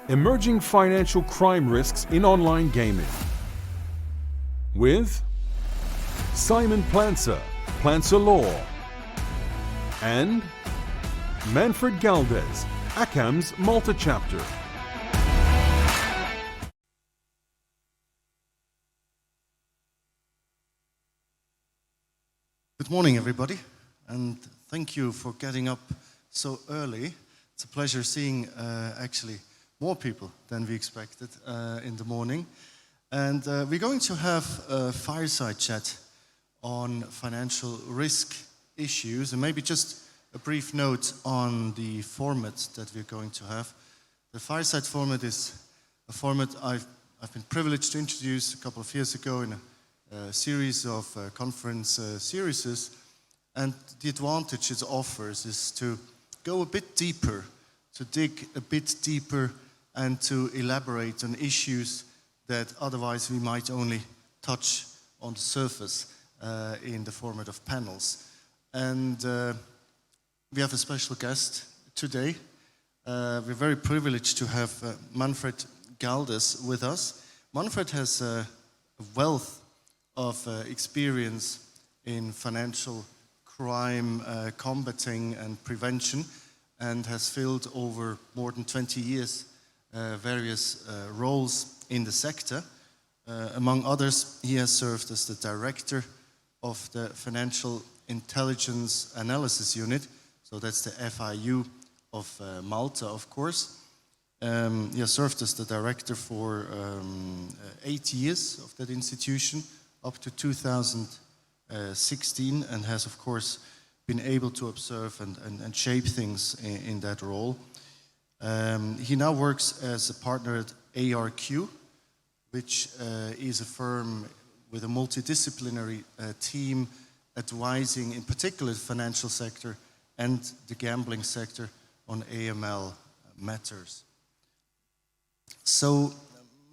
Emerging Financial Crime Risks in Online Gaming with Simon Planzer, Planzer Law, and Manfred Galdes, ACAMS Malta Chapter. Good morning, everybody, and thank you for getting up so early. It's a pleasure seeing actually more people than we expected in the morning. And we're going to have a fireside chat on financial risk issues, and maybe just a brief note on the format that we're going to have. The fireside format is a format I've been privileged to introduce a couple of years ago in a series of conference series, and the advantage it offers is to go a bit deeper, to dig a bit deeper, and to elaborate on issues that otherwise we might only touch on the surface in the format of panels. And we have a special guest today. We're very privileged to have Manfred Galdes with us. Manfred has a wealth of experience in financial crime combating and prevention, and has filled over more than 20 years various roles in the sector. Among others, he has served as the director of the Financial Intelligence Analysis Unit, so that's the FIU of Malta, of course. He has served as the director for 8 years of that institution, up to 2016, and has, of course, been able to observe and shape things in that role. He now works as a partner at ARQ, which is a firm with a multidisciplinary team advising, in particular, the financial sector and the gambling sector on AML matters. So,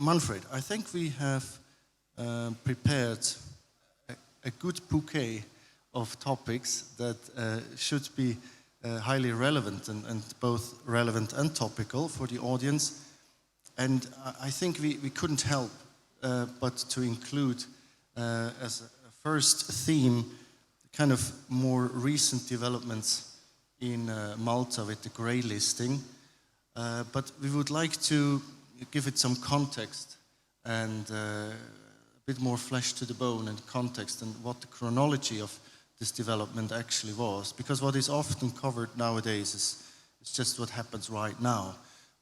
Manfred, I think we have prepared a good bouquet of topics that should be highly relevant and both relevant and topical for the audience. And I think we couldn't help but to include as a first theme kind of more recent developments in Malta with the grey listing. But we would like to give it some context and a bit more flesh to the bone and context and what the chronology of this development actually was. Because what is often covered nowadays is just what happens right now.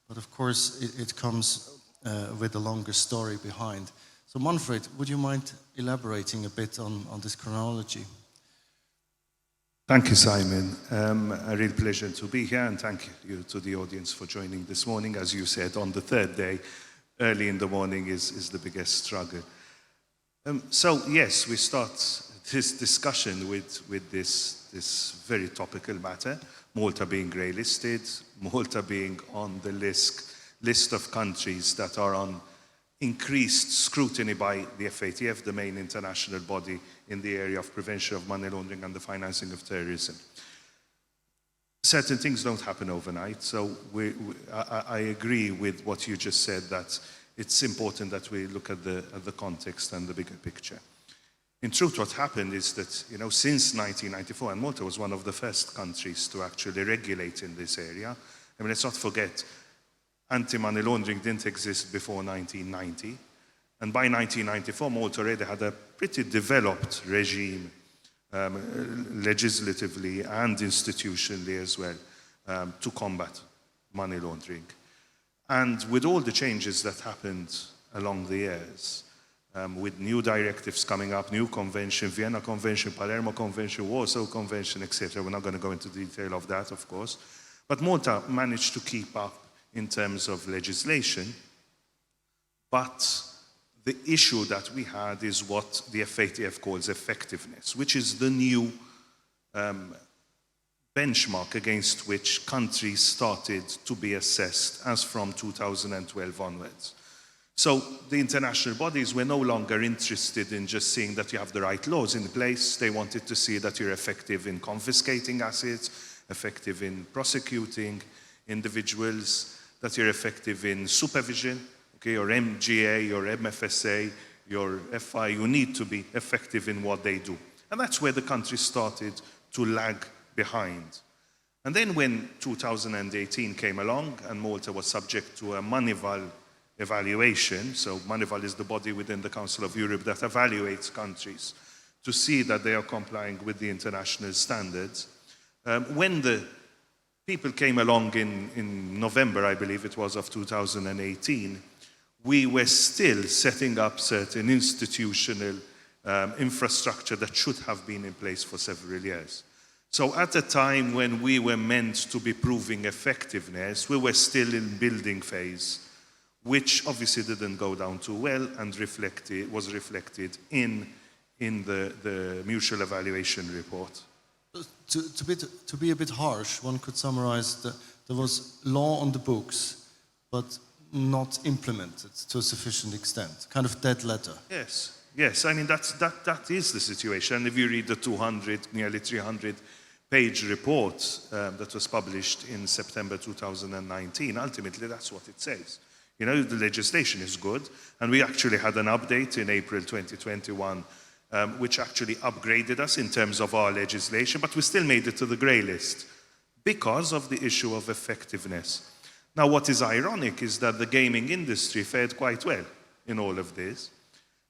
But of course, it comes with a longer story behind. So Manfred, would you mind elaborating a bit on this chronology? Thank you, Simon. A real pleasure to be here, and thank you to the audience for joining this morning. As you said, on the third day, early in the morning is the biggest struggle. So yes, we start this discussion with this very topical matter, Malta being grey listed, Malta being on the list of countries that are on increased scrutiny by the FATF, the main international body in the area of prevention of money laundering and the financing of terrorism. Certain things don't happen overnight, so I agree with what you just said, that it's important that we look at the context and the bigger picture. In truth, what happened is that, since 1994, and Malta was one of the first countries to actually regulate in this area. I mean, let's not forget, anti-money laundering didn't exist before 1990. And by 1994, Malta already had a pretty developed regime, legislatively and institutionally as well, to combat money laundering. And with all the changes that happened along the years, with new directives coming up, new convention, Vienna Convention, Palermo Convention, Warsaw Convention, etc. We're not going to go into detail of that, of course. But Malta managed to keep up in terms of legislation. But the issue that we had is what the FATF calls effectiveness, which is the new benchmark against which countries started to be assessed as from 2012 onwards. So the international bodies were no longer interested in just seeing that you have the right laws in place. They wanted to see that you're effective in confiscating assets, effective in prosecuting individuals, that you're effective in supervision, okay, your MGA, your MFSA, your FI, you need to be effective in what they do. And that's where the country started to lag behind. And then when 2018 came along and Malta was subject to a Moneyval evaluation, so Moneyval is the body within the Council of Europe that evaluates countries to see that they are complying with the international standards. When the people came along in November, I believe it was, of 2018, we were still setting up certain institutional infrastructure that should have been in place for several years. So at the time when we were meant to be proving effectiveness, we were still in building phase, which obviously didn't go down too well and was reflected in the mutual evaluation report. To be a bit harsh, one could summarize that there was law on the books, but not implemented to a sufficient extent, kind of dead letter. Yes. I mean, that is the situation. If you read the nearly 300-page report that was published in September 2019, ultimately that's what it says. You know, the legislation is good, and we actually had an update in April 2021 which actually upgraded us in terms of our legislation, but we still made it to the grey list because of the issue of effectiveness. Now, what is ironic is that the gaming industry fared quite well in all of this.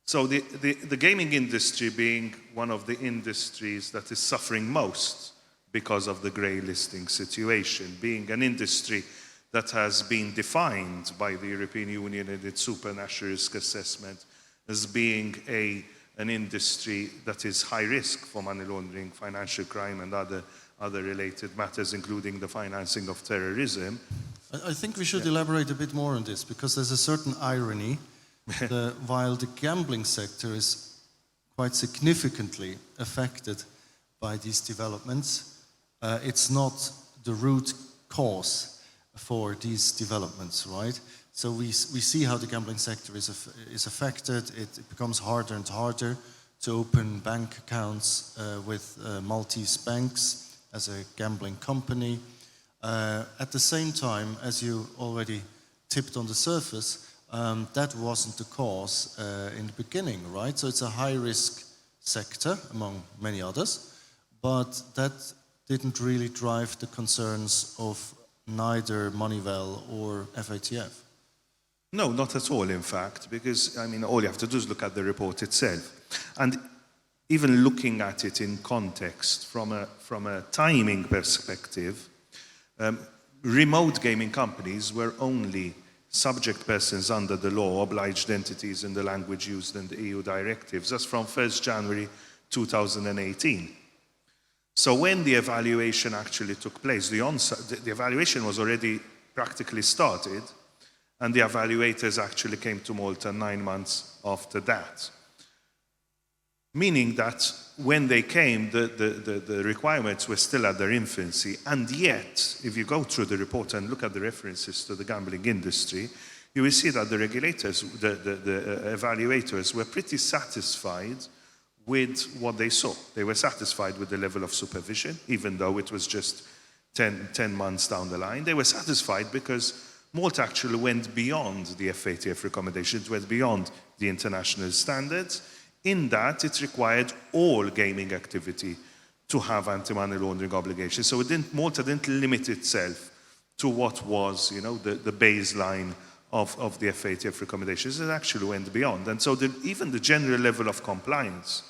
So the gaming industry being one of the industries that is suffering most because of the grey listing situation, being an industry that has been defined by the European Union in its supranational risk assessment as being an industry that is high risk for money laundering, financial crime, and other related matters, including the financing of terrorism. I think we should elaborate a bit more on this, because there's a certain irony. While the gambling sector is quite significantly affected by these developments, it's not the root cause for these developments, right? So we see how the gambling sector is affected. It becomes harder and harder to open bank accounts with Maltese banks as a gambling company. At the same time, as you already tipped on the surface, that wasn't the cause in the beginning, right? So it's a high-risk sector, among many others, but that didn't really drive the concerns of neither Moneyval or FATF. No, not at all, in fact, because, I mean, all you have to do is look at the report itself. And even looking at it in context, from a timing perspective, remote gaming companies were only subject persons under the law, obliged entities in the language used in the EU directives. That's from 1st January 2018. So when the evaluation actually took place, the evaluation was already practically started, and the evaluators actually came to Malta 9 months after that. Meaning that when they came, the requirements were still at their infancy, and yet, if you go through the report and look at the references to the gambling industry, you will see that the regulators, the evaluators were pretty satisfied with what they saw. They were satisfied with the level of supervision, even though it was just 10 months down the line. They were satisfied because Malta actually went beyond the FATF recommendations, went beyond the international standards, in that it required all gaming activity to have anti-money laundering obligations. So Malta didn't limit itself to what was, you know, the baseline of the FATF recommendations. It actually went beyond. And so even the general level of compliance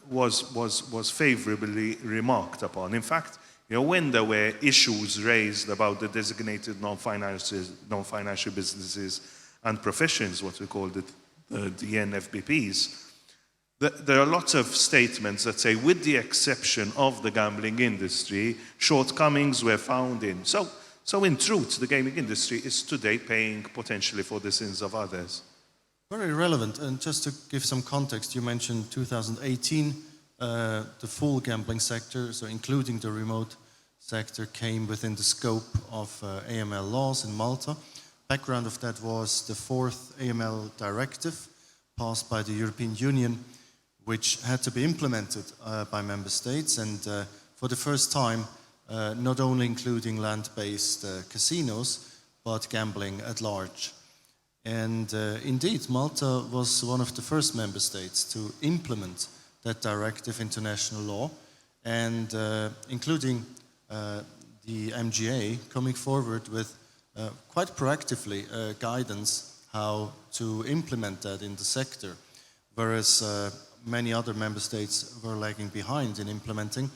was favorably remarked upon. In fact, you know, when there were issues raised about the designated non-financial businesses and professions, what we called it, the NFBPs, there are lots of statements that say, with the exception of the gambling industry, shortcomings were found in. So in truth, the gaming industry is today paying potentially for the sins of others. Very relevant. And just to give some context, you mentioned 2018, the full gambling sector, so including the remote sector, came within the scope of AML laws in Malta. Background of that was the 4th AML directive passed by the European Union, which had to be implemented by member states, and for the first time, not only including land-based casinos, but gambling at large. And indeed, Malta was one of the first member states to implement that directive into national law, and including the MGA coming forward with quite proactively guidance how to implement that in the sector, whereas many other member states were lagging behind in implementing,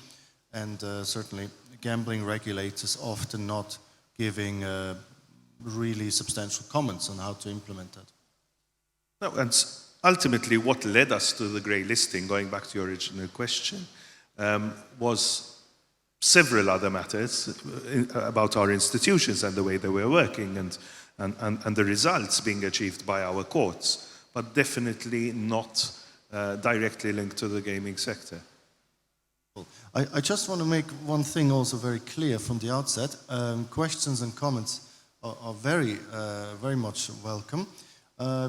and certainly gambling regulators often not giving really substantial comments on how to implement that. No, and ultimately what led us to the grey listing, going back to your original question, was several other matters about our institutions and the way they were working and the results being achieved by our courts, but definitely not directly linked to the gaming sector. I just want to make one thing also very clear from the outset. Questions and comments are very much welcome,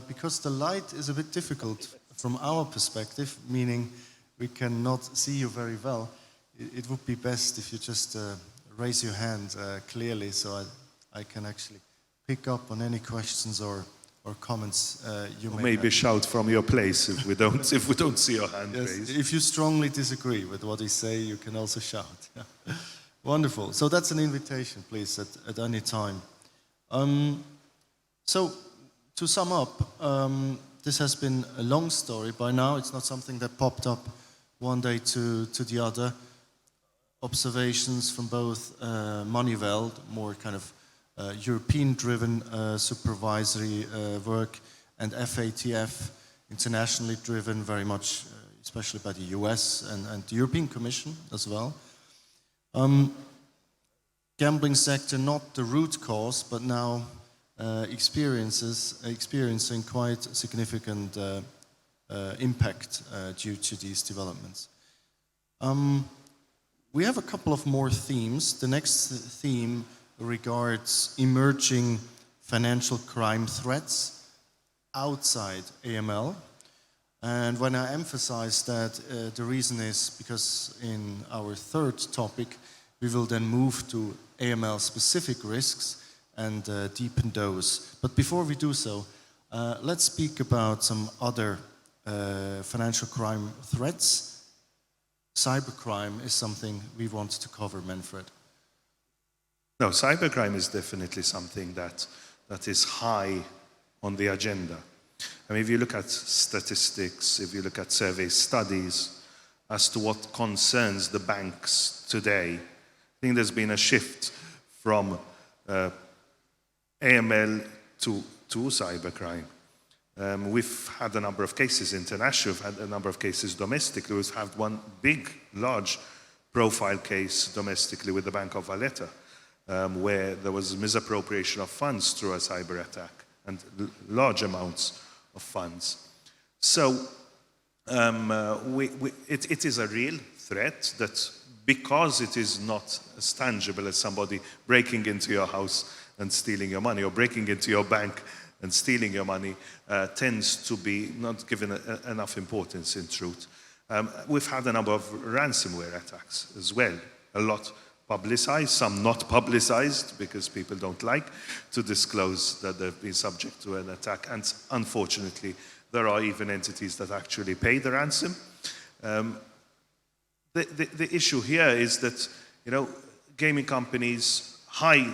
because the light is a bit difficult from our perspective, meaning we cannot see you very well. It would be best if you just raise your hand clearly, so I can actually pick up on any questions or comments you may maybe have. shout from your place if we don't see your hand Yes, raised. if you strongly disagree with what I say, you can also shout. Wonderful. So that's an invitation, please, at any time. So to sum up, this has been a long story. By now, it's not something that popped up one day to the other. Observations from both Moneyveld, more kind of European-driven supervisory work, and FATF, internationally driven, very much, especially by the US and the European Commission as well. Gambling sector, not the root cause, but now experiencing quite significant impact due to these developments. We have a couple of more themes. The next theme regards emerging financial crime threats outside AML. And when I emphasize that, the reason is because in our third topic, we will then move to AML-specific risks and deepen those. But before we do so, let's speak about some other financial crime threats. Cybercrime is something we want to cover, Manfred. No, cybercrime is definitely something that is high on the agenda. I mean, if you look at statistics, if you look at survey studies as to what concerns the banks today, I think there's been a shift from AML to cybercrime. We've had a number of cases internationally, we've had a number of cases domestically. We've had one big, large profile case domestically with the Bank of Valletta, where there was misappropriation of funds through a cyber attack and large amounts of funds. So it is a real threat that, because it is not as tangible as somebody breaking into your house and stealing your money, or breaking into your bank and stealing your money, tends to be not given enough importance in truth. We've had a number of ransomware attacks as well, a lot publicized, some not publicized because people don't like to disclose that they've been subject to an attack, and unfortunately there are even entities that actually pay the ransom. The issue here is that, you know, gaming companies, high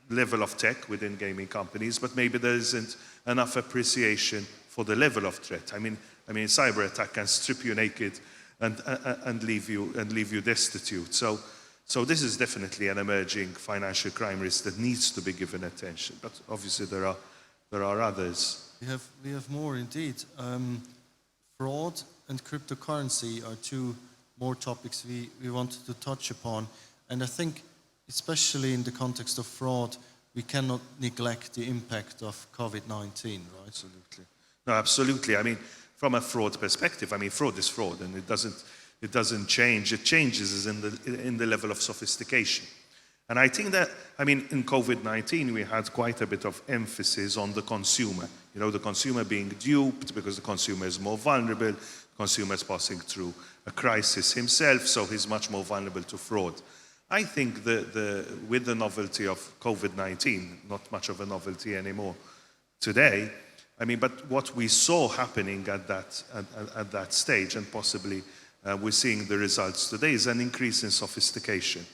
level of tech within gaming companies, but maybe there isn't enough appreciation for the level of threat. I mean, cyber attack can strip you naked and leave you destitute. So this is definitely an emerging financial crime risk that needs to be given attention. But obviously there are others. We have more indeed. Fraud and cryptocurrency are two more topics we wanted to touch upon, and I think, especially in the context of fraud, we cannot neglect the impact of COVID-19, right? Absolutely. No, absolutely. I mean, from a fraud perspective, I mean, fraud is fraud, and it doesn't change. It changes in the level of sophistication. And I think that, I mean, in COVID-19, we had quite a bit of emphasis on the consumer. You know, the consumer being duped because the consumer is more vulnerable, the consumer is passing through a crisis himself, so he's much more vulnerable to fraud. I think with the novelty of COVID-19, not much of a novelty anymore today, I mean, but what we saw happening at that stage, and possibly we're seeing the results today, is an increase in sophistication.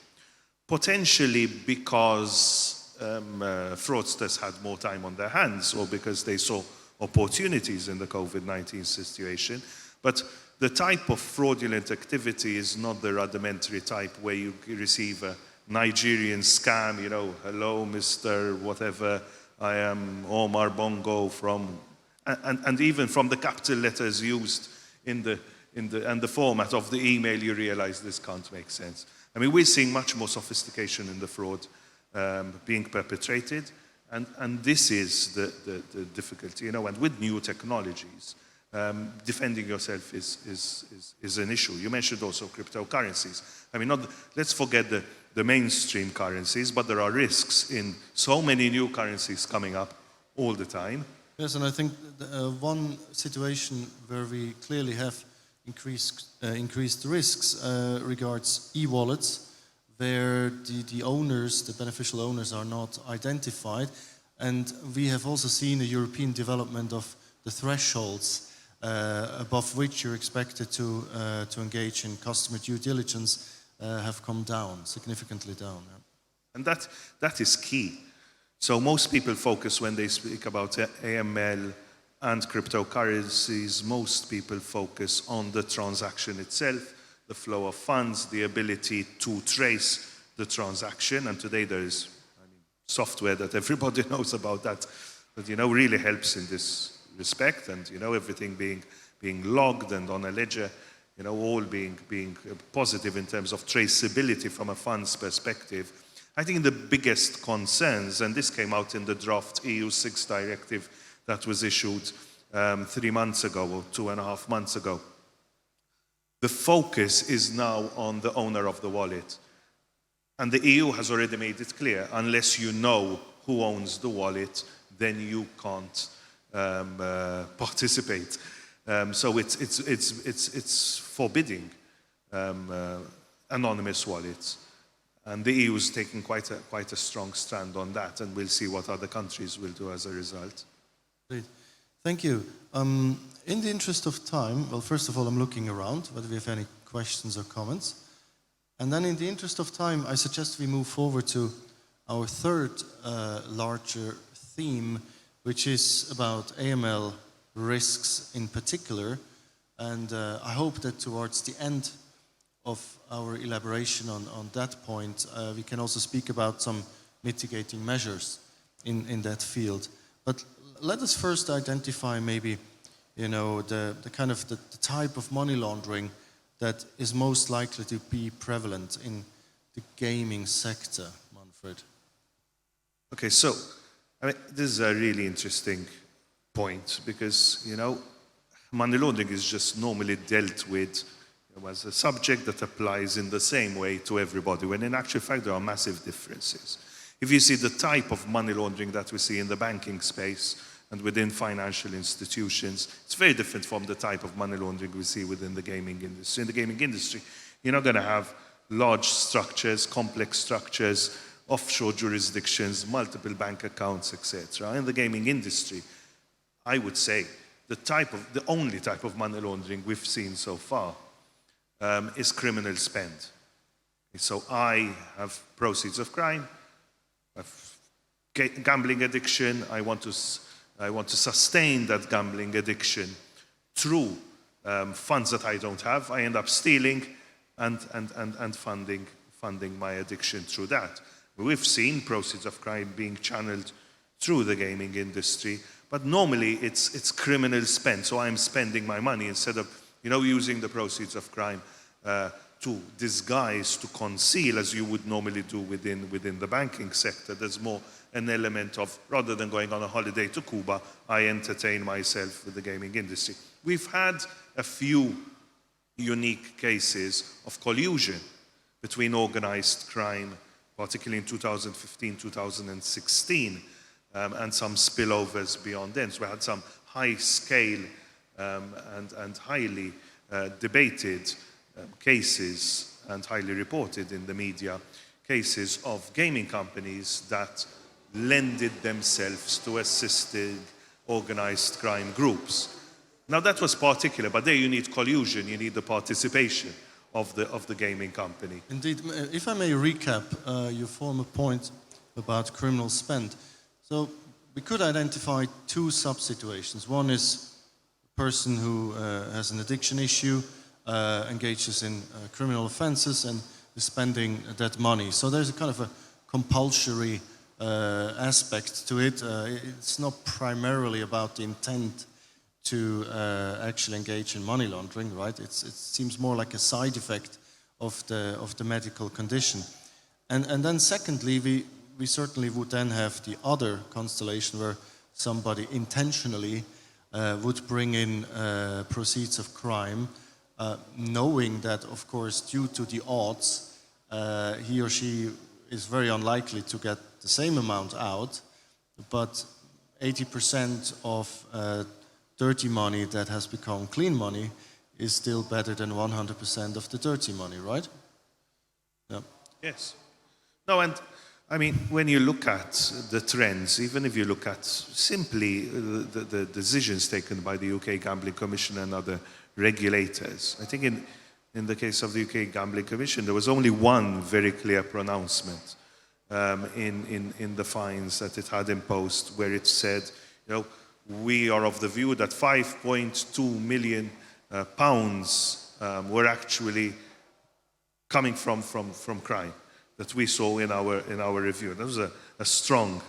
Potentially because fraudsters had more time on their hands, or because they saw opportunities in the COVID-19 situation. But the type of fraudulent activity is not the rudimentary type where you receive a Nigerian scam, you know, hello, Mr. whatever, I am Omar Bongo from, and even from the capital letters used in the format of the email, you realize this can't make sense. I mean, we're seeing much more sophistication in the fraud being perpetrated, and this is the difficulty, you know, and with new technologies, defending yourself is an issue. You mentioned also cryptocurrencies. I mean, let's forget the mainstream currencies, but there are risks in so many new currencies coming up all the time. Yes, and I think one situation where we clearly have increased risks regards e-wallets, where the owners, the beneficial owners, are not identified. And we have also seen a European development of the thresholds above which you're expected to engage in customer due diligence have come down, significantly down. Yeah. And that is key. So most people focus, when they speak about AML and cryptocurrencies, most people focus on the transaction itself, the flow of funds, the ability to trace the transaction. And today there is software that everybody knows about that you know, really helps in this respect, and you know, everything being logged and on a ledger, you know, all being positive in terms of traceability from a funds perspective. I think the biggest concerns, and this came out in the draft EU6 directive that was issued 3 months ago or 2.5 months ago, the focus is now on the owner of the wallet. And the EU has already made it clear, unless you know who owns the wallet, then you can't participate. So it's forbidding anonymous wallets. And the EU is taking quite a strong stand on that, and we'll see what other countries will do as a result. Great. Thank you. In the interest of time, well, first of all, I'm looking around whether we have any questions or comments. And then in the interest of time, I suggest we move forward to our third larger theme, which is about AML risks in particular. And I hope that towards the end of our elaboration on that point, we can also speak about some mitigating measures in that field. But let us first identify maybe, you know, the kind of the type of money laundering that is most likely to be prevalent in the gaming sector, Manfred. Okay, so I mean, this is a really interesting point, because, you know, money laundering is just normally dealt with as a subject that applies in the same way to everybody, when in actual fact there are massive differences. If you see the type of money laundering that we see in the banking space and within financial institutions, it's very different from the type of money laundering we see within the gaming industry. In the gaming industry, you're not going to have large structures, complex structures, offshore jurisdictions, multiple bank accounts, etc. In the gaming industry, I would say the only type of money laundering we've seen so far is criminal spend. So I have proceeds of crime, I have gambling addiction, I want to sustain that gambling addiction through funds that I don't have. I end up stealing and funding my addiction through that. We've seen proceeds of crime being channeled through the gaming industry, but normally it's criminal spend. So I'm spending my money instead of, you know, using the proceeds of crime to disguise, to conceal, as you would normally do within the banking sector. There's more an element of, rather than going on a holiday to Cuba, I entertain myself with the gaming industry. We've had a few unique cases of collusion between organized crime, particularly in 2015, 2016, and some spillovers beyond then. So we had some high-scale and highly debated cases and highly reported in the media cases of gaming companies that lended themselves to assisting organized crime groups. Now that was particular, but there you need collusion, you need the participation of the gaming company. Indeed, if I may recap your former point about criminal spend. So we could identify two sub-situations. One is a person who has an addiction issue, engages in criminal offenses and is spending that money. So there's a kind of a compulsory aspect to it. It's not primarily about the intent to actually engage in money laundering, right? It seems more like a side effect of the medical condition. And then secondly, we certainly would then have the other constellation where somebody intentionally would bring in proceeds of crime, knowing that, of course, due to the odds, he or she is very unlikely to get the same amount out, but 80% of dirty money that has become clean money is still better than 100% of the dirty money, right? Yeah. Yes. No, and I mean, when you look at the trends, even if you look at simply the decisions taken by the UK Gambling Commission and other regulators, I think in the case of the UK Gambling Commission, there was only one very clear pronouncement in the fines that it had imposed, where it said, you know, we are of the view that 5.2 million pounds were actually coming from crime that we saw in our review. That was a strong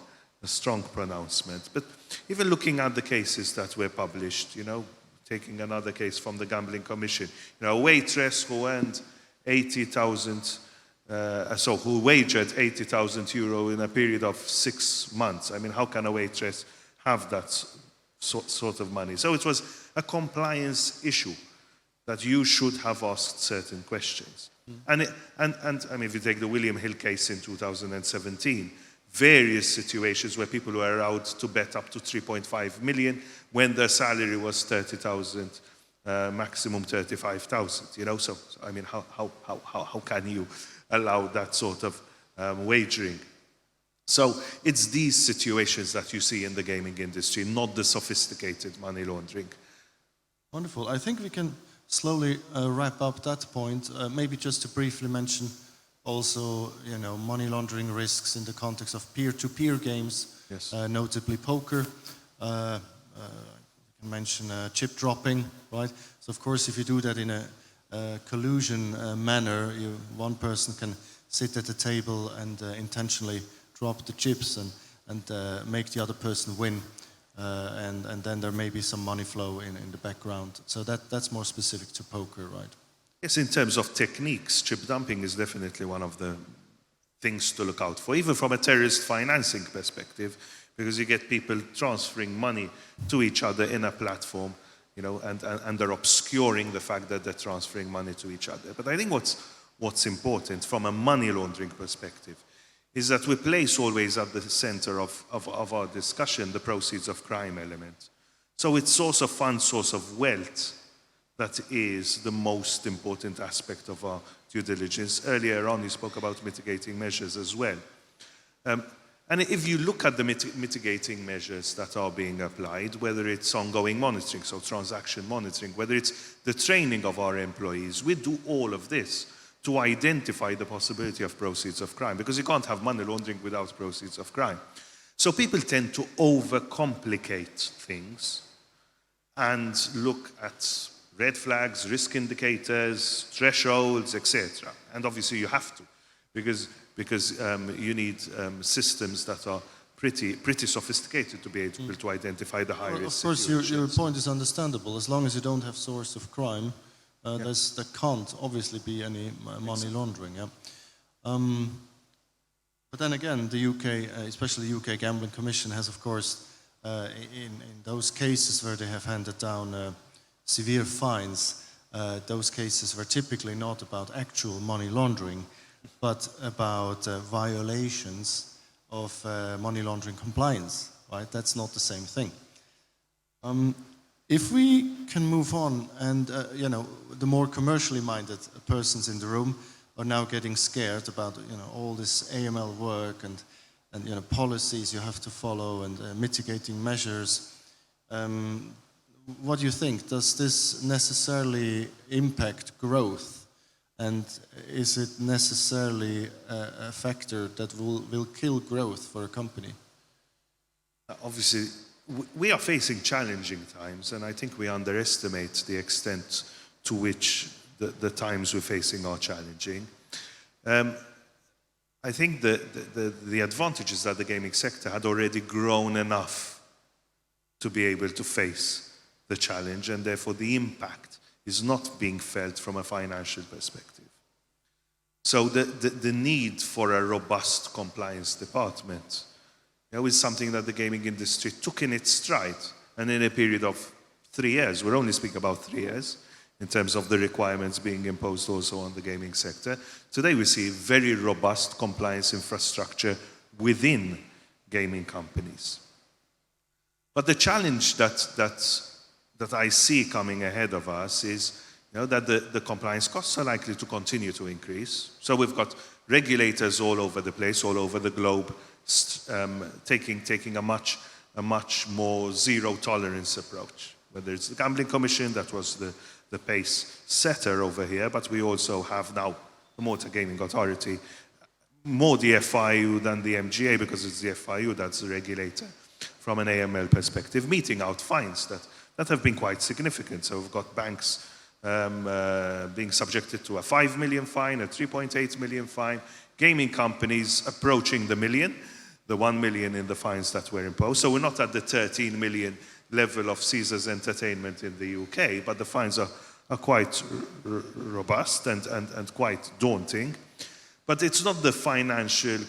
pronouncement. But even looking at the cases that were published, you know, taking another case from the Gambling Commission, you know, a waitress who earned 80,000, who wagered 80,000 euro in a period of 6 months. I mean, how can a waitress have that sort of money? So it was a compliance issue that you should have asked certain questions. And I mean, if you take the William Hill case in 2017, various situations where people were allowed to bet up to 3.5 million when their salary was 30,000, maximum 35,000. You know, so I mean, how can you allow that sort of wagering? So it's these situations that you see in the gaming industry, not the sophisticated money laundering. Wonderful. I think we can slowly wrap up that point. Maybe just to briefly mention also, you know, money laundering risks in the context of peer-to-peer games, Yes. Notably poker. We can mention chip dropping, right? So of course, if you do that in a collusion manner, one person can sit at the table and intentionally drop the chips and make the other person win. And then there may be some money flow in the background. So that's more specific to poker, right? Yes, in terms of techniques, chip dumping is definitely one of the things to look out for, even from a terrorist financing perspective, because you get people transferring money to each other in a platform, you know, and they're obscuring the fact that they're transferring money to each other. But I think what's important from a money laundering perspective is that we place always at the center of our discussion the proceeds of crime element. So it's source of funds, source of wealth, that is the most important aspect of our due diligence. Earlier on, you spoke about mitigating measures as well. And if you look at the mitigating measures that are being applied, whether it's ongoing monitoring, so transaction monitoring, whether it's the training of our employees, we do all of this to identify the possibility of proceeds of crime, because you can't have money laundering without proceeds of crime. So people tend to overcomplicate things and look at red flags, risk indicators, thresholds, etc. And obviously you have to, because you need systems that are pretty sophisticated to be able to identify the high risk. Of course, your point is understandable. As long as you don't have source of crime, there can't obviously be any money laundering. Yeah? But then again, the UK, especially the UK Gambling Commission, has, of course, in those cases where they have handed down severe fines, those cases were typically not about actual money laundering, but about violations of money laundering compliance, right? That's not the same thing. If we can move on, and you know, the more commercially minded persons in the room, are now getting scared about all this AML work and policies you have to follow and mitigating measures. What do you think? Does this necessarily impact growth? And is it necessarily a factor that will kill growth for a company? Obviously, we are facing challenging times, and I think we underestimate the extent to which the times we're facing are challenging. I think the advantage is that the gaming sector had already grown enough to be able to face the challenge, and therefore the impact is not being felt from a financial perspective. So the need for a robust compliance department is something that the gaming industry took in its stride, and in a period of 3 years, we're only speaking about 3 years, in terms of the requirements being imposed also on the gaming sector. Today we see very robust compliance infrastructure within gaming companies. But the challenge that I see coming ahead of us is that the compliance costs are likely to continue to increase. So we've got regulators all over the place, all over the globe, taking a much more zero tolerance approach. Whether it's the Gambling Commission, that was the pace setter over here, but we also have now the Malta Gaming Authority, more the FIU than the MGA, because it's the FIU that's the regulator from an AML perspective, meting out fines that have been quite significant. So we've got banks being subjected to a 5 million fine, a 3.8 million fine, gaming companies approaching the million, the 1 million in the fines that were imposed. So we're not at the 13 million level of Caesars Entertainment in the UK, but the fines are quite robust and quite daunting. But it's not the financial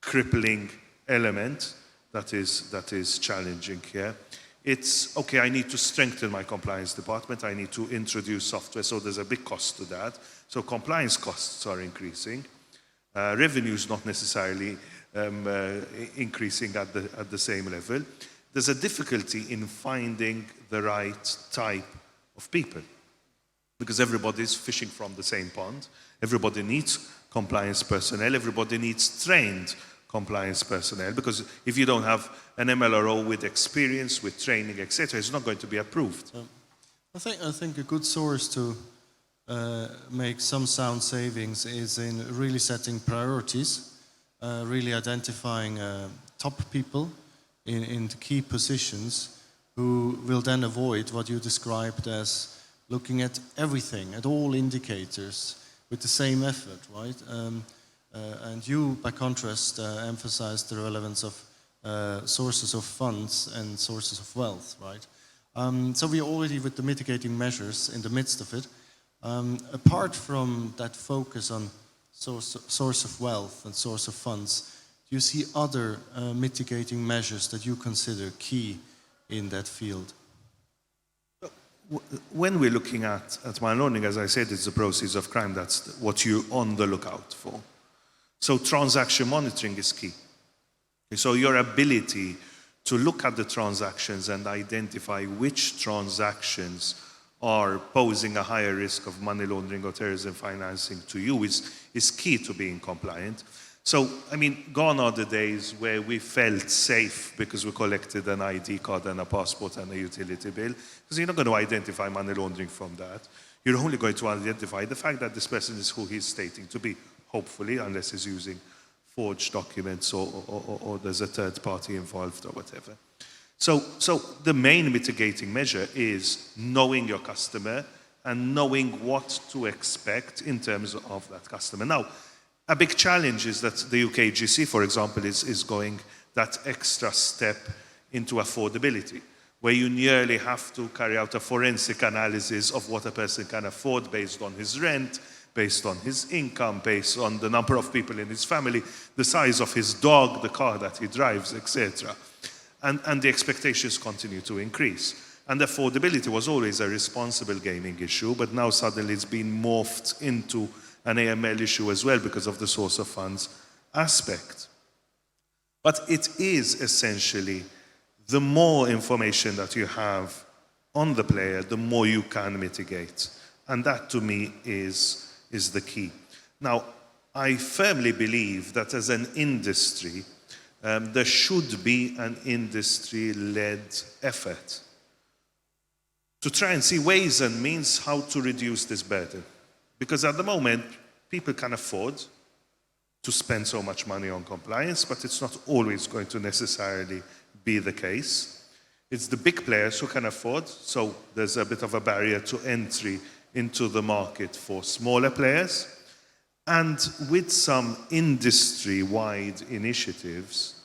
crippling element that is challenging here. It's, okay, I need to strengthen my compliance department, I need to introduce software, so there's a big cost to that. So compliance costs are increasing. Revenue's not necessarily increasing at the same level. There's a difficulty in finding the right type of people, because everybody's fishing from the same pond. Everybody needs compliance personnel, everybody needs trained compliance personnel, because if you don't have an MLRO with experience, with training, etc., it's not going to be approved. I think a good source to make some sound savings is in really setting priorities, really identifying top people in the key positions who will then avoid what you described as looking at everything, at all indicators with the same effort, right? And you, by contrast, emphasized the relevance of sources of funds and sources of wealth, right? So we're already with the mitigating measures in the midst of it. Apart from that focus on source of wealth and source of funds, do you see other mitigating measures that you consider key in that field? When we're looking at money laundering, as I said, it's the proceeds of crime. That's what you're on the lookout for. So transaction monitoring is key. So your ability to look at the transactions and identify which transactions are posing a higher risk of money laundering or terrorism financing to you is key to being compliant. So, I mean, gone are the days where we felt safe because we collected an ID card and a passport and a utility bill, because you're not going to identify money laundering from that. You're only going to identify the fact that this person is who he's stating to be, hopefully, unless he's using forged documents or there's a third party involved or whatever. So the main mitigating measure is knowing your customer and knowing what to expect in terms of that customer. Now, a big challenge is that the UKGC, for example, is going that extra step into affordability, where you nearly have to carry out a forensic analysis of what a person can afford based on his rent, based on his income, based on the number of people in his family, the size of his dog, the car that he drives, etc. And the expectations continue to increase. And affordability was always a responsible gaming issue, but now suddenly it's been morphed into an AML issue as well because of the source of funds aspect. But it is essentially the more information that you have on the player, the more you can mitigate. And that to me is the key. Now, I firmly believe that as an industry, there should be an industry-led effort to try and see ways and means how to reduce this burden. Because at the moment, people can afford to spend so much money on compliance, but it's not always going to necessarily be the case. It's the big players who can afford, so there's a bit of a barrier to entry into the market for smaller players. And with some industry-wide initiatives,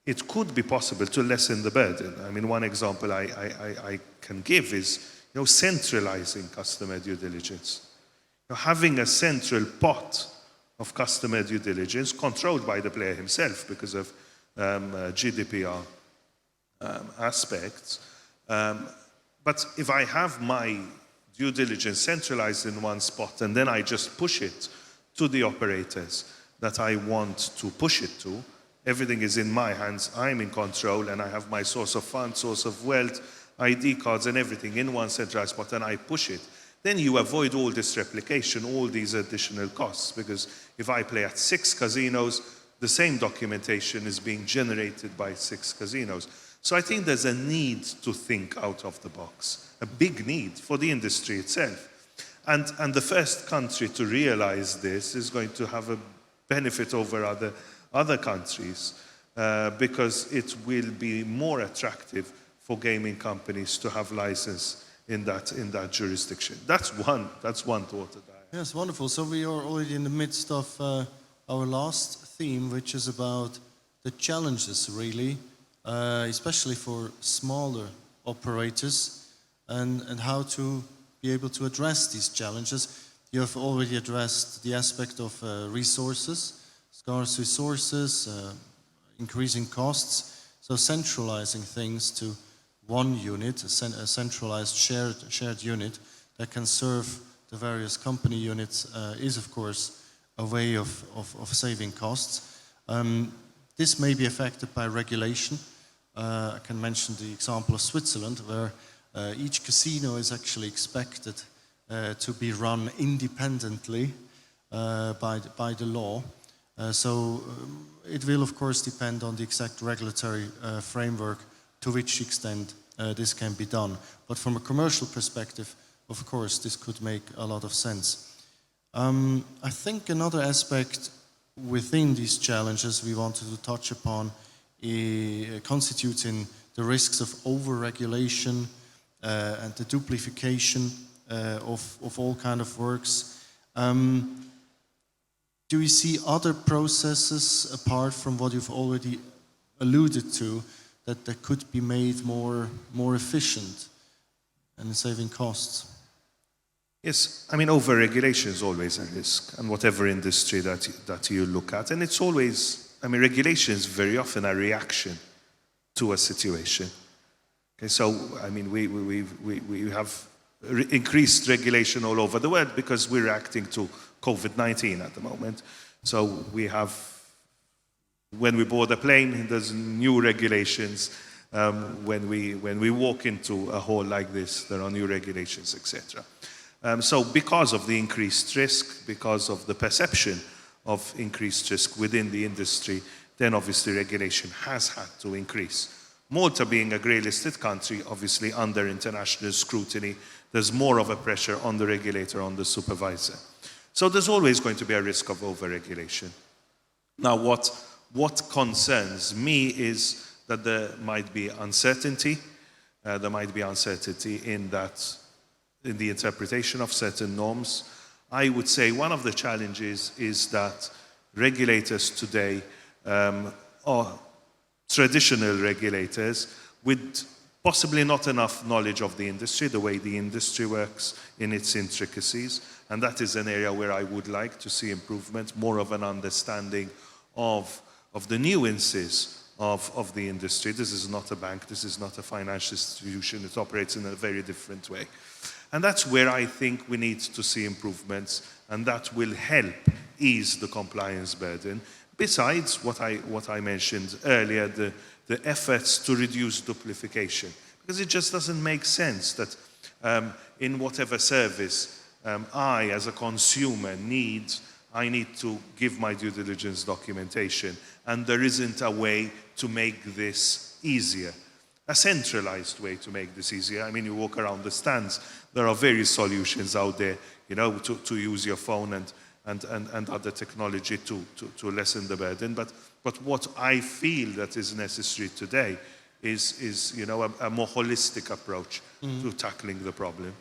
it could be possible to lessen the burden. I mean, one example I can give is, centralizing customer due diligence. Having a central pot of customer due diligence controlled by the player himself because of GDPR aspects. But if I have my due diligence centralized in one spot and then I just push it to the operators that I want to push it to, everything is in my hands, I'm in control, and I have my source of funds, source of wealth, ID cards and everything in one centralized spot, and I push it. Then you avoid all this replication, all these additional costs, because if I play at 6 casinos, the same documentation is being generated by 6 casinos. So I think there's a need to think out of the box, a big need for the industry itself. And the first country to realize this is going to have a benefit over other countries because it will be more attractive for gaming companies to have license in that jurisdiction. That's one thought that I have. Yes, wonderful. So we are already in the midst of our last theme, which is about the challenges, really, especially for smaller operators, and how to be able to address these challenges. You have already addressed the aspect of resources, scarce resources, increasing costs, so centralizing things to one unit, a centralized shared unit that can serve the various company units is, of course, a way of saving costs. This may be affected by regulation. I can mention the example of Switzerland, where each casino is actually expected to be run independently by the law. So it will, of course, depend on the exact regulatory framework to which extent this can be done. But from a commercial perspective, of course, this could make a lot of sense. I think another aspect within these challenges we wanted to touch upon constitutes in the risks of over-regulation and the duplication of all kind of works. Do you see other processes apart from what you've already alluded to that could be made more efficient and saving costs? Yes, I mean, over-regulation is always a risk, and whatever industry that you look at. And it's always, I mean, regulation is very often a reaction to a situation. Okay, so, I mean, we have increased regulation all over the world because we're reacting to COVID-19 at the moment. So we have, when we board a plane, there's new regulations. When we walk into a hall like this, there are new regulations, etc. So because of the increased risk, because of the perception of increased risk within the industry, then obviously regulation has had to increase. Malta being a grey-listed country, obviously under international scrutiny, there's more of a pressure on the regulator, on the supervisor. So there's always going to be a risk of over-regulation. Now, what concerns me is that there might be uncertainty. There might be uncertainty in the interpretation of certain norms. I would say one of the challenges is that regulators today are traditional regulators with possibly not enough knowledge of the industry, the way the industry works in its intricacies. And that is an area where I would like to see improvement, more of an understanding of the nuances of the industry. This is not a bank, this is not a financial institution, it operates in a very different way. And that's where I think we need to see improvements, and that will help ease the compliance burden. Besides what I mentioned earlier, the efforts to reduce duplication. Because it just doesn't make sense that in whatever service I, as a consumer, need I need to give my due diligence documentation, and there isn't a way to make this easier. A centralized way to make this easier. I mean, you walk around the stands, there are various solutions out there, you know, to use your phone and other technology to lessen the burden. But what I feel that is necessary today is you know, a more holistic approach to tackling the problem.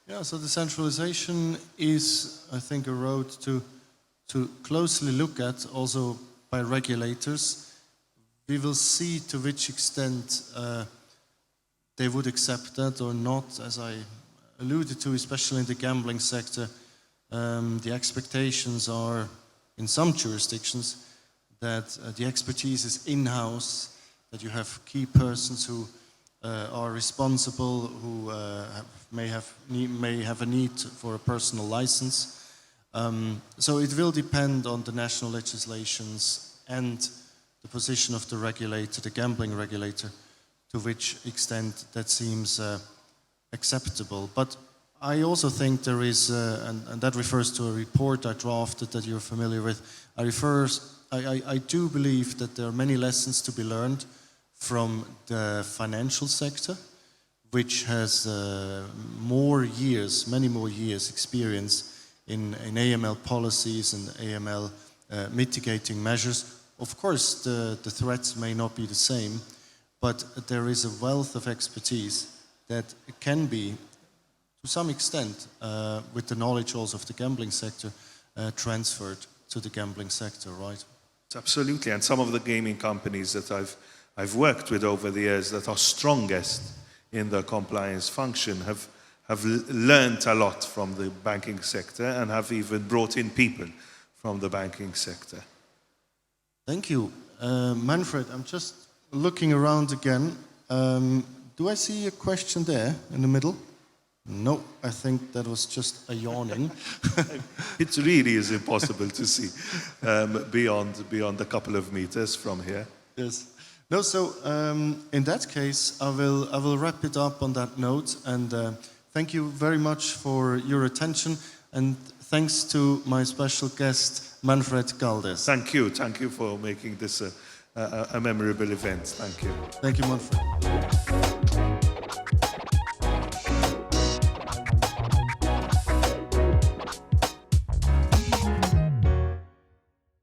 Yeah, so the centralization is, I think, a road to closely look at, also by regulators. We will see to which extent they would accept that or not. As I alluded to, especially in the gambling sector, the expectations are, in some jurisdictions, that the expertise is in-house, that you have key persons who are responsible, who may have a need for a personal license. So it will depend on the national legislations and the position of the regulator, the gambling regulator, to which extent that seems acceptable. But I also think there is, and that refers to a report I drafted that you're familiar with, I do believe that there are many lessons to be learned from the financial sector, which has many more years experience in AML policies and AML mitigating measures. Of course, the threats may not be the same, but there is a wealth of expertise that can be, to some extent, with the knowledge also of the gambling sector, transferred to the gambling sector, right? Absolutely, and some of the gaming companies that I've worked with over the years that are strongest in the compliance function have learned a lot from the banking sector and have even brought in people from the banking sector. Thank you. Manfred, I'm just looking around again. Do I see a question there in the middle? No, I think that was just a yawning. It really is impossible to see beyond a couple of meters from here. Yes. No, so in that case, I will wrap it up on that note, and thank you very much for your attention, and thanks to my special guest, Manfred Galdes. Thank you for making this a memorable event. Thank you. Thank you, Manfred.